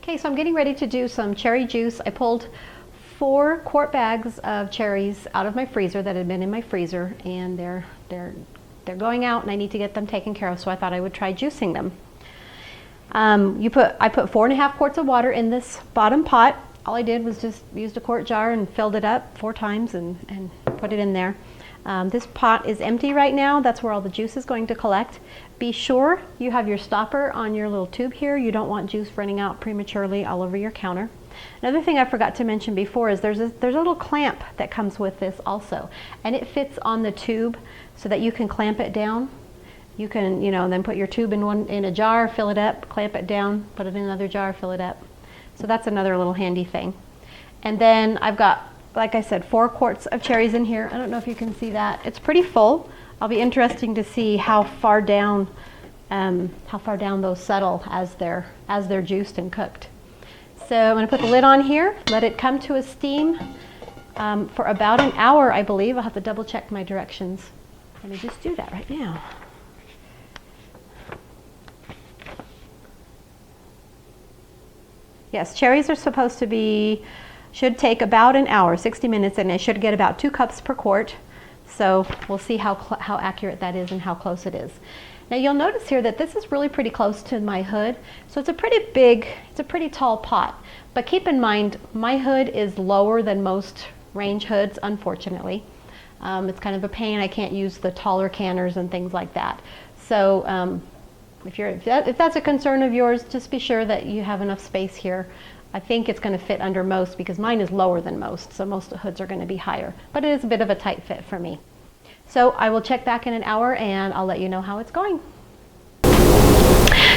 Okay, so I'm getting ready to do some cherry juice. I pulled 4 quart bags of cherries out of my freezer that had been in my freezer, and they're going out and I need to get them taken care of, so I thought I would try juicing them. I put 4.5 quarts of water in this bottom pot. All I did was just used a quart jar and filled it up 4 times and put it in there. This pot is empty right now. That's where all the juice is going to collect. Be sure you have your stopper on your little tube here. You don't want juice running out prematurely all over your counter. Another thing I forgot to mention before is there's a little clamp that comes with this also, and it fits on the tube so that you can clamp it down. You can, then put your tube in a jar, fill it up, clamp it down, put it in another jar, fill it up. So that's another little handy thing. And then I've got, like I said, 4 quarts of cherries in here. I don't know if you can see that. It's pretty full. I'll be interesting to see how far down those settle as they're juiced and cooked. So I'm going to put the lid on here, let it come to a steam for about an hour, I believe. I'll have to double check my directions. Let me just do that right now. Yes, cherries are supposed to should take about an hour, 60 minutes, and it should get about 2 cups per quart. So we'll see how accurate that is and how close it is. Now you'll notice here that this is really pretty close to my hood. So it's a pretty tall pot. But keep in mind, my hood is lower than most range hoods, unfortunately. It's kind of a pain. I can't use the taller canners and things like that. So if that's a concern of yours, just be sure that you have enough space here. I think it's going to fit under most because mine is lower than most, so most hoods are going to be higher. But it is a bit of a tight fit for me. So I will check back in an hour and I'll let you know how it's going.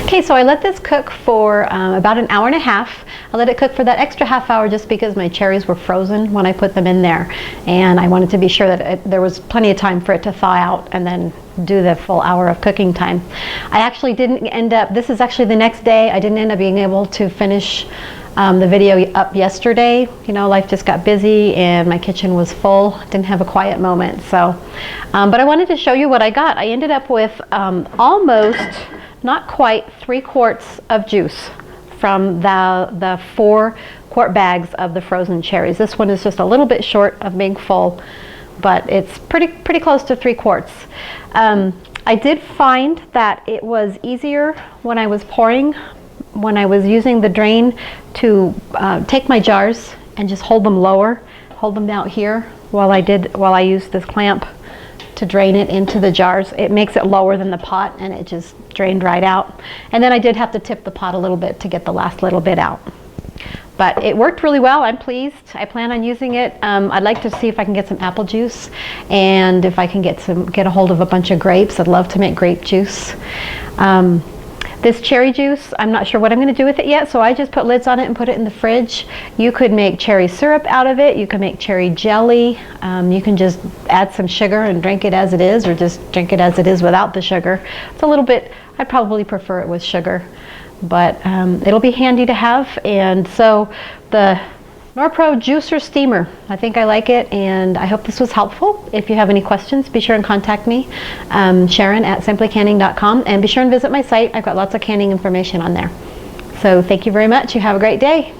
Okay, so I let this cook for about an hour and a half. I let it cook for that extra half hour just because my cherries were frozen when I put them in there. And I wanted to be sure that there was plenty of time for it to thaw out and then do the full hour of cooking time. I actually didn't end up, this is actually the next day, I didn't end up being able to finish the video up yesterday. Life just got busy and my kitchen was full. Didn't have a quiet moment. So, but I wanted to show you what I got. I ended up with almost, not quite, 3 quarts of juice from the 4 quart bags of the frozen cherries. This one is just a little bit short of being full, but it's pretty close to 3 quarts. I did find that it was easier when I was using the drain to take my jars and just hold them lower, hold them out here while I used this clamp to drain it into the jars. It makes it lower than the pot and it just drained right out. And then I did have to tip the pot a little bit to get the last little bit out. But it worked really well. I'm pleased. I plan on using it. I'd like to see if I can get some apple juice, and if I can get a hold of a bunch of grapes. I'd love to make grape juice. This cherry juice, I'm not sure what I'm going to do with it yet, so I just put lids on it and put it in the fridge. You could make cherry syrup out of it. You can make cherry jelly. You can just add some sugar and drink it as it is, or just drink it as it is without the sugar. It's a little bit, I'd probably prefer it with sugar, but it'll be handy to have. And so the Norpro Juicer Steamer, I think I like it, and I hope this was helpful. If you have any questions, be sure and contact me, Sharon at simplycanning.com, and be sure and visit my site. I've got lots of canning information on there. So thank you very much. You have a great day.